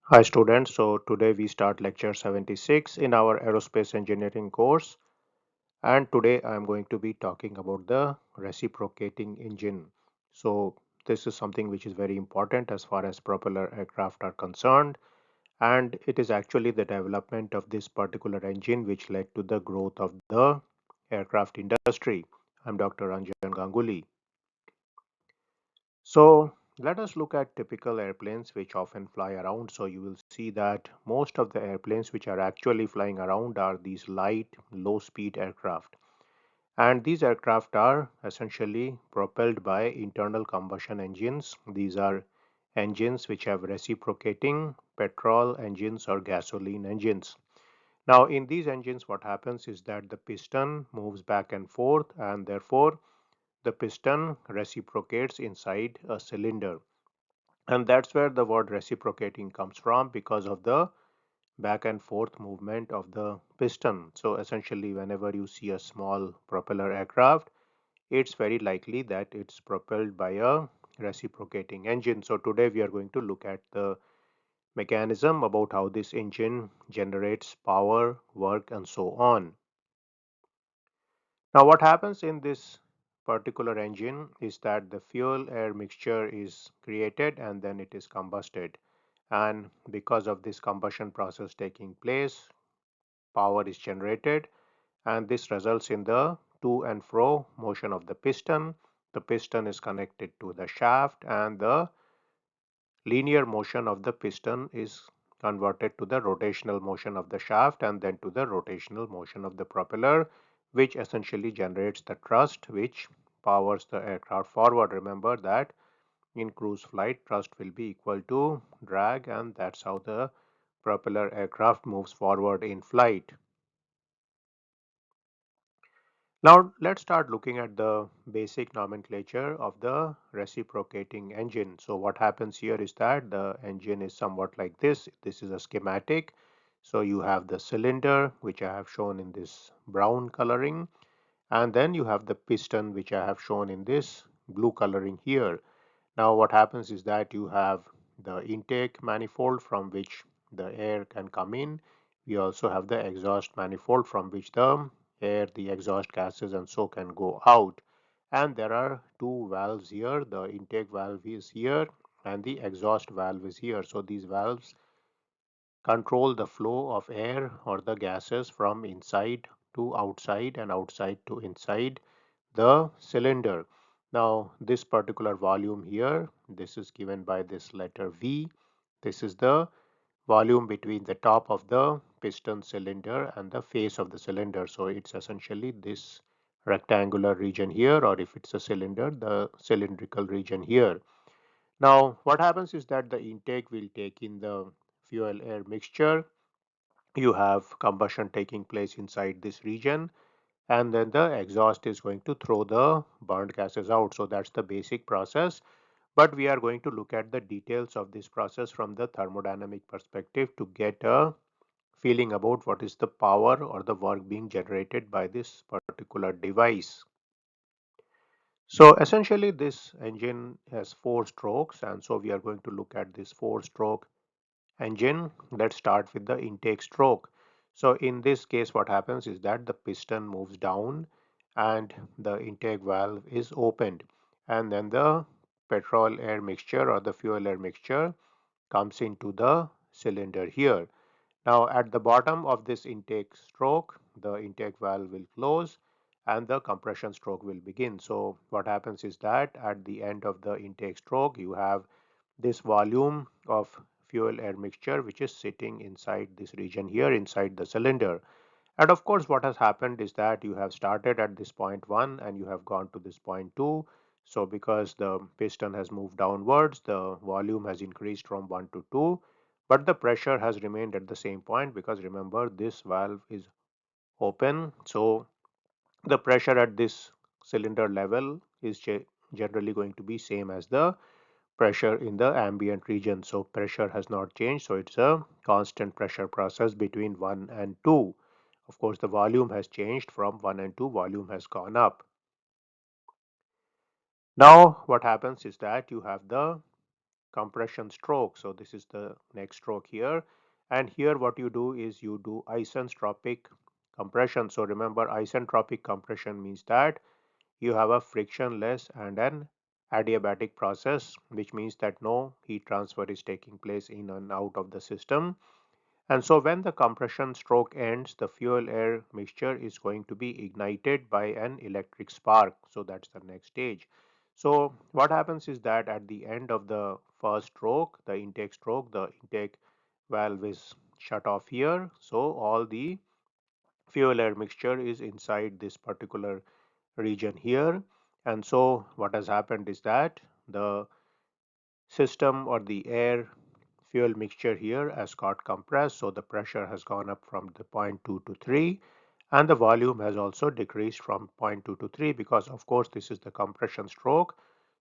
Hi students, so today we start lecture 76 in our aerospace engineering course, and today I am going to be talking about the reciprocating engine. So this is something which is very important as far as propeller aircraft are concerned, and it is actually the development of this particular engine which led to the growth of the aircraft industry. I'm Dr. Ranjan Ganguly. So let us look at typical airplanes which often fly around. So you will see that most of the airplanes which are actually flying around are these light, low speed aircraft. And these aircraft are essentially propelled by internal combustion engines. These are engines which have reciprocating petrol engines or gasoline engines. Now in these engines what happens is that the piston moves back and forth, and therefore the piston reciprocates inside a cylinder, and that's where the word reciprocating comes from, because of the back and forth movement of the piston. So essentially whenever you see a small propeller aircraft, it's very likely that it's propelled by a reciprocating engine. So today we are going to look at the mechanism about how this engine generates power, work, and so on. Now what happens in this particular engine is that the fuel air mixture is created and then it is combusted, and because of this combustion process taking place, power is generated, and this results in the to and fro motion of the piston. The piston is connected to the shaft, and the linear motion of the piston is converted to the rotational motion of the shaft and then to the rotational motion of the propeller, which essentially generates the thrust which powers the aircraft forward. Remember that in cruise flight, thrust will be equal to drag, and that's how the propeller aircraft moves forward in flight. Now let's start looking at the basic nomenclature of the reciprocating engine. So what happens here is that the engine is somewhat like this. This is a schematic. So you have the cylinder, which I have shown in this brown coloring, and then you have the piston, which I have shown in this blue coloring here. Now what happens is that you have the intake manifold from which the air can come in. We also have the exhaust manifold from which the air, the exhaust gases and so can go out. And there are two valves here. The intake valve is here and the exhaust valve is here. So these valves control the flow of air or the gases from inside to outside and outside to inside the cylinder. Now this particular volume here, this is given by this letter V. This is the volume between the top of the piston cylinder and the face of the cylinder. So it's essentially this rectangular region here, or if it's a cylinder, the cylindrical region here. Now what happens is that the intake will take in the fuel air mixture. You have combustion taking place inside this region, and then the exhaust is going to throw the burned gases out. So that's the basic process, but we are going to look at the details of this process from the thermodynamic perspective to get a feeling about what is the power or the work being generated by this particular device. So essentially this engine has four strokes, and so we are going to look at this four stroke engine. Let's start with the intake stroke. So in this case what happens is that the piston moves down and the intake valve is opened, and then the petrol air mixture or the fuel air mixture comes into the cylinder here. Now at the bottom of this intake stroke, the intake valve will close and the compression stroke will begin. So what happens is that at the end of the intake stroke, you have this volume of fuel air mixture which is sitting inside this region here inside the cylinder. And of course what has happened is that you have started at this point 1 and you have gone to this point 2. So because the piston has moved downwards, the volume has increased from 1 to 2, but the pressure has remained at the same point, because remember this valve is open. So the pressure at this cylinder level is generally going to be same as the pressure in the ambient region. So pressure has not changed. So it's a constant pressure process between 1 and 2. Of course, the volume has changed from 1 and 2, volume has gone up. Now what happens is that you have the compression stroke. So this is the next stroke here. And here what you do is you do isentropic compression. So remember, isentropic compression means that you have a frictionless and an adiabatic process, which means that no heat transfer is taking place in and out of the system. And so when the compression stroke ends, the fuel air mixture is going to be ignited by an electric spark. So that's the next stage. So what happens is that at the end of the first stroke, the intake valve is shut off here. So all the fuel air mixture is inside this particular region here. And so what has happened is that the system or the air fuel mixture here has got compressed, so the pressure has gone up from the point 2 to 3, and the volume has also decreased from point 2 to 3, because of course this is the compression stroke.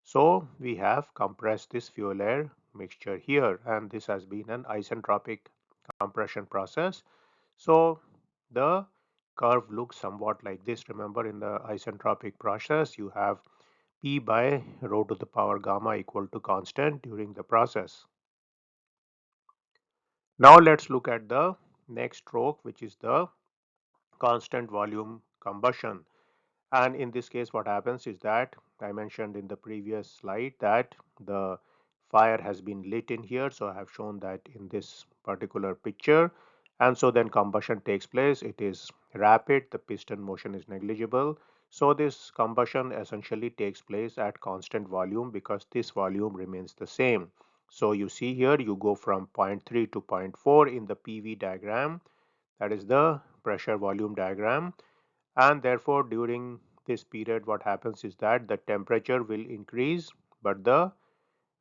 So we have compressed this fuel air mixture here, and this has been an isentropic compression process. So the curve looks somewhat like this. Remember, in the isentropic process you have P by rho to the power gamma equal to constant during the process. Now let's look at the next stroke, which is the constant volume combustion. And in this case, what happens is that I mentioned in the previous slide that the fire has been lit in here. So I have shown that in this particular picture. And so then combustion takes place. It is rapid. The piston motion is negligible. So this combustion essentially takes place at constant volume because this volume remains the same. So you see here you go from point 3 to point 4 in the PV diagram. That is the pressure volume diagram, and therefore during this period what happens is that the temperature will increase, but the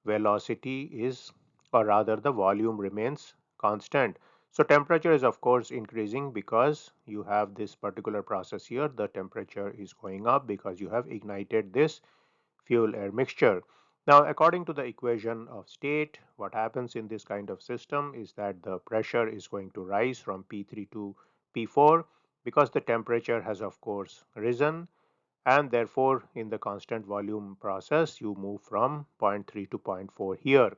velocity is, or rather the volume remains constant. So temperature is of course increasing because you have this particular process here. The temperature is going up because you have ignited this fuel air mixture. Now according to the equation of state, what happens in this kind of system is that the pressure is going to rise from P3 to P4 because the temperature has of course risen, and therefore in the constant volume process you move from point 3 to point 4 here.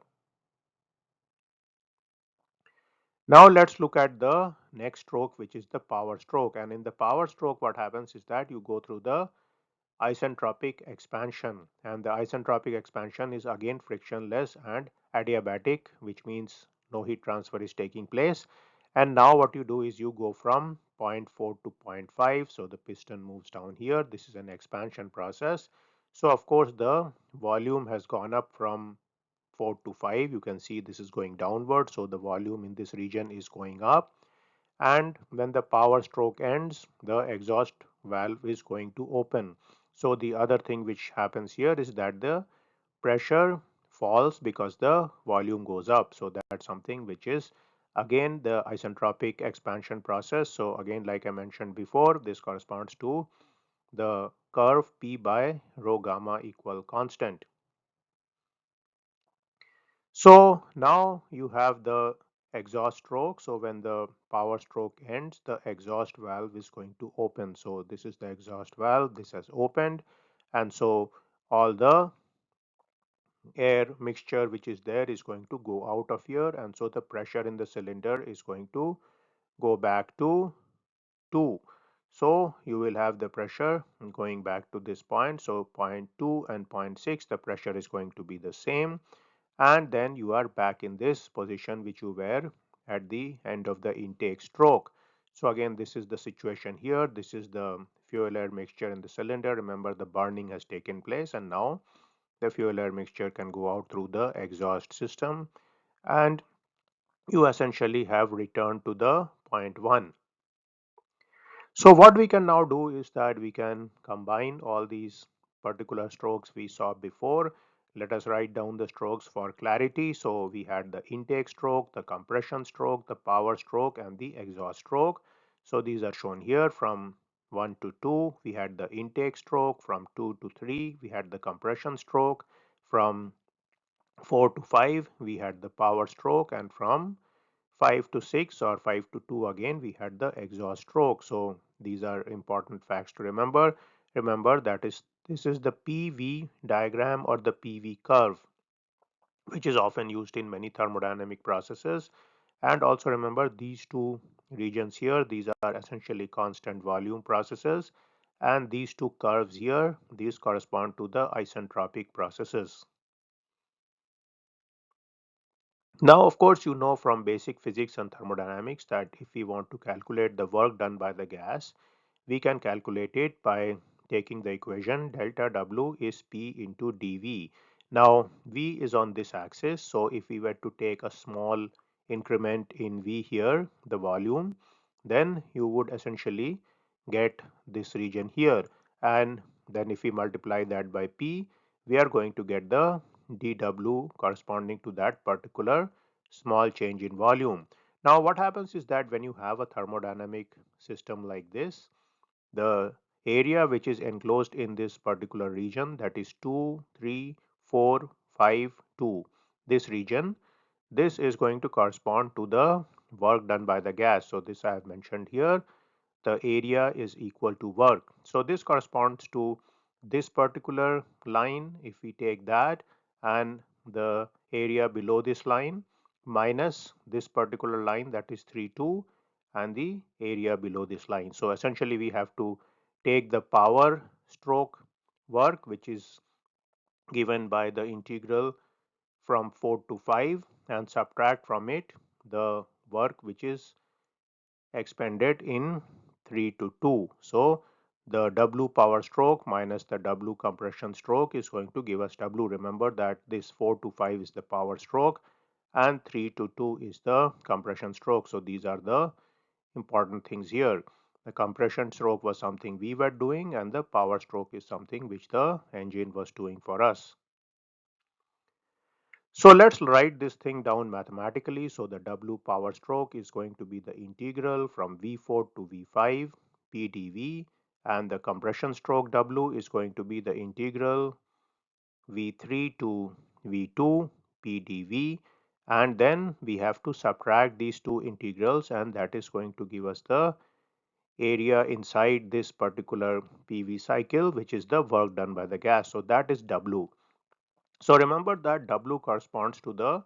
Now let's look at the next stroke, which is the power stroke. And in the power stroke what happens is that you go through the isentropic expansion, and the isentropic expansion is again frictionless and adiabatic, which means no heat transfer is taking place. And now what you do is you go from point 4 to point 5, so the piston moves down here. This is an expansion process. So of course the volume has gone up from 4 to 5. You can see this is going downward, so the volume in this region is going up. And when the power stroke ends, the exhaust valve is going to open. So the other thing which happens here is that the pressure falls because the volume goes up. So that's something which is again the isentropic expansion process. So again, like I mentioned before, this corresponds to the curve P by rho gamma equal constant. So now you have the exhaust stroke. So when the power stroke ends, the exhaust valve is going to open. So this is the exhaust valve. This has opened. And so all the air mixture which is there is going to go out of here. And so the pressure in the cylinder is going to go back to 2. So you will have the pressure going back to this point. So point 2 and point 6, the pressure is going to be the same, and then you are back in this position which you were at the end of the intake stroke. So again, this is the situation here. This is the fuel air mixture in the cylinder. Remember, the burning has taken place, and now the fuel air mixture can go out through the exhaust system, and you essentially have returned to the point 1. So what we can now do is that we can combine all these particular strokes we saw before. Let us write down the strokes for clarity. So we had the intake stroke, the compression stroke, the power stroke, and the exhaust stroke. So these are shown here. From 1 to 2 we had the intake stroke, from 2 to 3 we had the compression stroke, from 4 to 5 we had the power stroke, and from 5 to 6 or 5 to 2 again we had the exhaust stroke. So these are important facts to remember. Remember that is this is the PV diagram or the PV curve. which is often used in many thermodynamic processes. And also remember these two regions here, these are essentially constant volume processes, and these two curves here, these correspond to the isentropic processes. Now, of course, you know from basic physics and thermodynamics that if we want to calculate the work done by the gas, we can calculate it by taking the equation delta W is P into dV. Now, V is on this axis, so if we were to take a small increment in V here, the volume, then you would essentially get this region here, and then if we multiply that by P, we are going to get the dW corresponding to that particular small change in volume. Now what happens is that when you have a thermodynamic system like this, the area which is enclosed in this particular region, that is 2, 3, 4, 5, 2, this region, this is going to correspond to the work done by the gas. So this I have mentioned here, the area is equal to work. So this corresponds to this particular line. If we take that and the area below this line minus this particular line, that is 3 2, and the area below this line. So essentially we have to take the power stroke work, which is given by the integral from 4 to 5, and subtract from it the work which is expanded in 3 to 2. So the W power stroke minus the W compression stroke is going to give us W. Remember that this 4 to 5 is the power stroke and 3 to 2 is the compression stroke. So these are the important things here. The compression stroke was something we were doing, and the power stroke is something which the engine was doing for us. So let's write this thing down mathematically. So the W power stroke is going to be the integral from V4 to V5 P dV, and the compression stroke W is going to be the integral V3 to V2 P dV, and then we have to subtract these two integrals, and that is going to give us the area inside this particular PV cycle, which is the work done by the gas. So that is W. So remember that W corresponds to the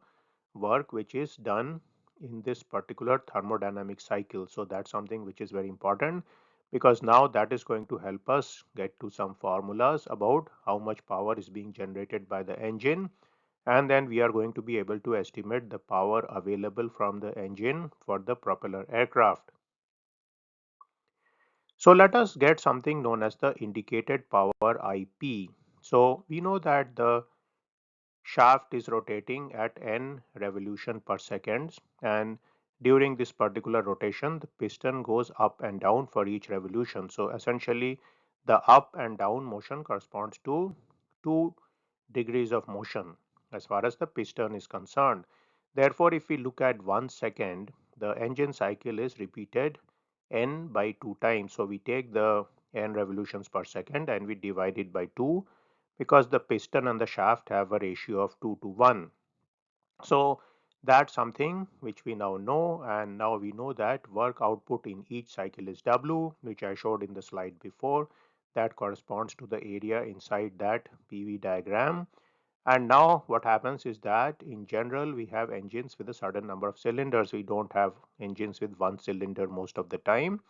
work which is done in this particular thermodynamic cycle. So that's something which is very important, because now that is going to help us get to some formulas about how much power is being generated by the engine, and then we are going to be able to estimate the power available from the engine for the propeller aircraft. So let us get something known as the indicated power IP. So we know that the shaft is rotating at n revolution per second, and during this particular rotation the piston goes up and down for each revolution. So essentially the up and down motion corresponds to 2 degrees of motion as far as the piston is concerned. Therefore if we look at 1 second, the engine cycle is repeated n by 2 times. So we take the n revolutions per second and we divide it by 2, because the piston and the shaft have a ratio of 2 to 1. So that's something which we now know, and now we know that work output in each cycle is W, which I showed in the slide before. That corresponds to the area inside that PV diagram. And now what happens is that in general we have engines with a certain number of cylinders. We don't have engines with one cylinder most of the time.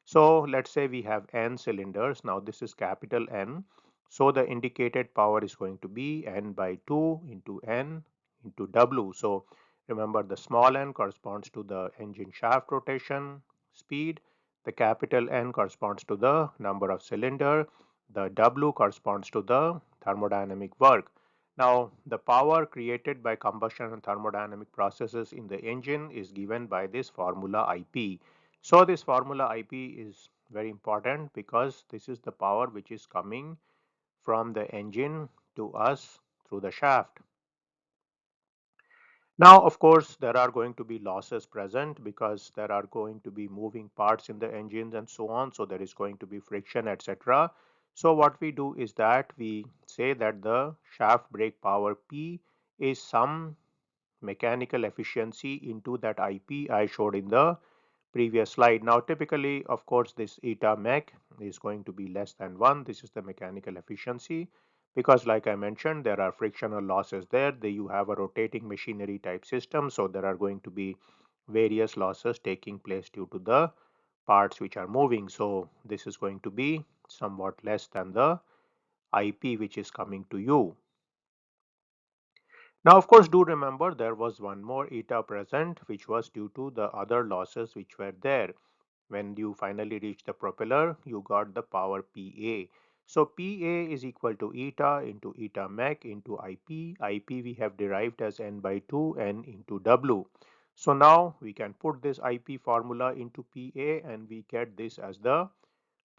So let's say we have n cylinders. Now this is capital N. So the indicated power is going to be n by 2 into n into W. So remember the small n corresponds to the engine shaft rotation speed. The capital N corresponds to the number of cylinder. The W corresponds to the thermodynamic work. Now the power created by combustion and thermodynamic processes in the engine is given by this formula IP. So this formula IP is very important, because this is the power which is coming from the engine to us through the shaft. Now of course there are going to be losses present, because there are going to be moving parts in the engines and so on. So there is going to be friction, etc. So what we do is that we say that the shaft brake power P is some mechanical efficiency into that IP I showed in the previous slide. Now typically of course this eta mech is going to be less than 1. This is the mechanical efficiency, because like I mentioned, there are frictional losses there. You have a rotating machinery type system, so there are going to be various losses taking place due to the parts which are moving. So this is going to be somewhat less than the IP which is coming to you. Now, of course, do remember there was one more eta present, which was due to the other losses which were there. When you finally reach the propeller, you got the power PA. So PA is equal to eta mech into IP. IP we have derived as N by 2 N into W. So now we can put this IP formula into PA and we get this as the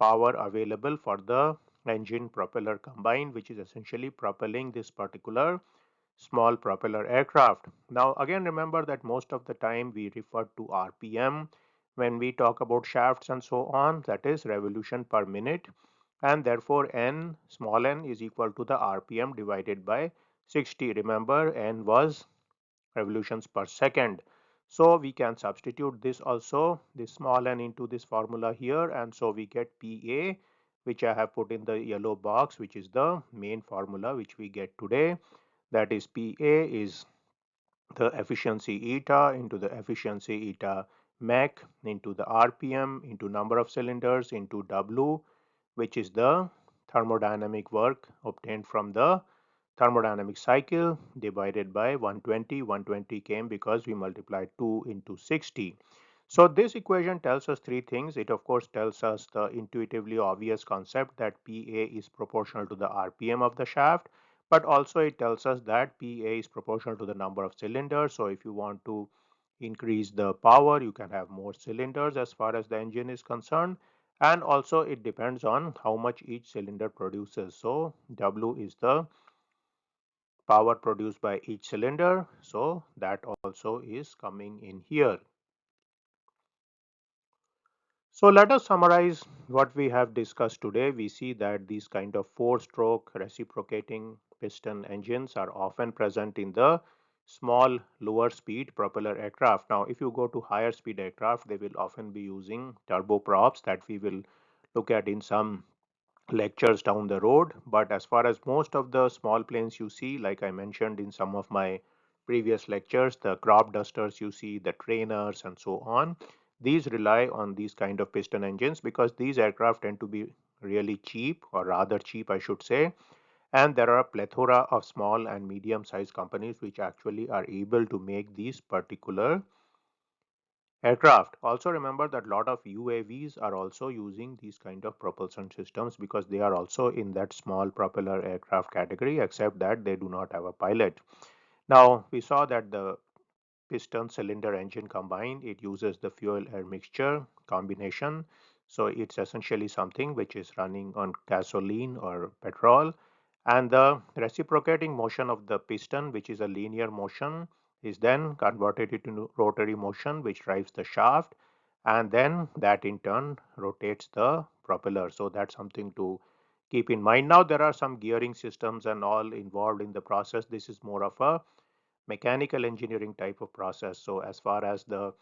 power available for the engine propeller combined, which is essentially propelling this particular small propeller aircraft. Now again, remember that most of the time we refer to RPM when we talk about shafts and so on, that is revolution per minute, and therefore n small n is equal to the RPM divided by 60. Remember, n was revolutions per second. So we can substitute this also, this small n into this formula here, and so we get PA, which I have put in the yellow box, which is the main formula which we get today. That is PA is the efficiency eta into the efficiency eta mech into the RPM into number of cylinders into W, which is the thermodynamic work obtained from the thermodynamic cycle divided by 120. 120 came because we multiplied 2 into 60. So this equation tells us three things. It of course tells us the intuitively obvious concept that PA is proportional to the RPM of the shaft, but also it tells us that PA is proportional to the number of cylinders. So if you want to increase the power, you can have more cylinders as far as the engine is concerned, and also it depends on how much each cylinder produces. So W is the power produced by each cylinder, so that also is coming in here. So let us summarize what we have discussed today. We see that these kind of four-stroke reciprocating piston engines are often present in the small lower speed propeller aircraft. Now if you go to higher speed aircraft, they will often be using turboprops that we will look at in some lectures down the road. But as far as most of the small planes you see, like I mentioned in some of my previous lectures, the crop dusters you see, the trainers and so on, these rely on these kind of piston engines because these aircraft tend to be really cheap, or rather cheap I should say, and there are a plethora of small and medium sized companies which actually are able to make these particular aircraft. Also remember that a lot of UAVs are also using these kind of propulsion systems because they are also in that small propeller aircraft category, except that they do not have a pilot. Now we saw that the piston cylinder engine combined, it uses the fuel air mixture combination. So it's essentially something which is running on gasoline or petrol, and the reciprocating motion of the piston, which is a linear motion, is then converted into rotary motion which drives the shaft, and then that in turn rotates the propeller. So that's something to keep in mind. Now there are some gearing systems and all involved in the process. This is more of a mechanical engineering type of process. So as far as the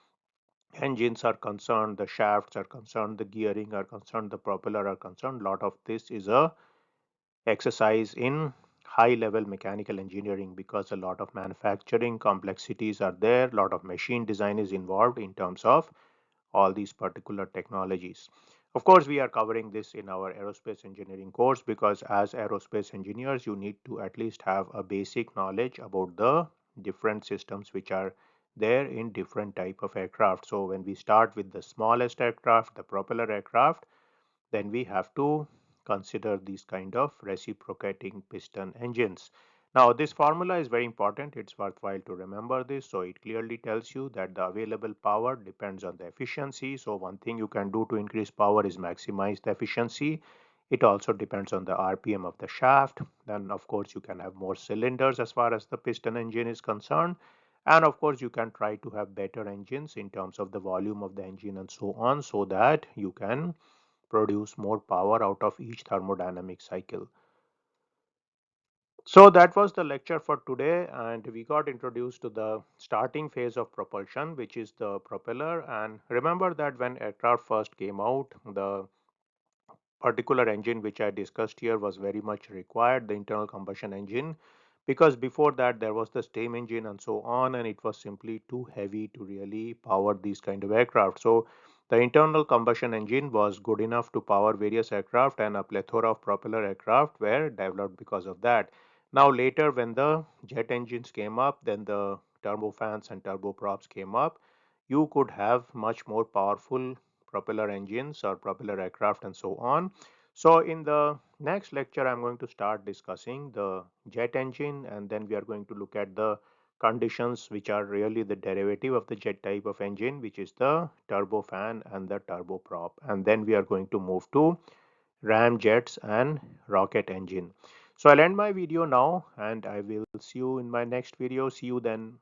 engines are concerned, the shafts are concerned, the gearing are concerned, the propeller are concerned, a lot of this is a exercise in high level mechanical engineering because a lot of manufacturing complexities are there, a lot of machine design is involved in terms of all these particular technologies. Of course, we are covering this in our aerospace engineering course because as aerospace engineers, you need to at least have a basic knowledge about the different systems which are there in different type of aircraft. So when we start with the smallest aircraft, the propeller aircraft, then we have to consider these kind of reciprocating piston engines. Now this formula is very important. It's worthwhile to remember this. So it clearly tells you that the available power depends on the efficiency. So one thing you can do to increase power is maximize the efficiency. It also depends on the RPM of the shaft. Then of course you can have more cylinders as far as the piston engine is concerned. And of course you can try to have better engines in terms of the volume of the engine and so on, so that you can produce more power out of each thermodynamic cycle. So that was the lecture for today, and we got introduced to the starting phase of propulsion, which is the propeller. And remember that when aircraft first came out, the particular engine which I discussed here was very much required, the internal combustion engine, because before that there was the steam engine and so on, and it was simply too heavy to really power these kind of aircraft. So the internal combustion engine was good enough to power various aircraft, and a plethora of propeller aircraft were developed because of that. Now later when the jet engines came up, then the turbofans and turboprops came up, you could have much more powerful propeller engines or propeller aircraft and so on. So in the next lecture, I'm going to start discussing the jet engine, and then we are going to look at the conditions which are really the derivative of the jet type of engine, which is the turbofan and the turboprop. And then we are going to move to ramjets and rocket engine. So I'll end my video now, and I will see you in my next video. See you then.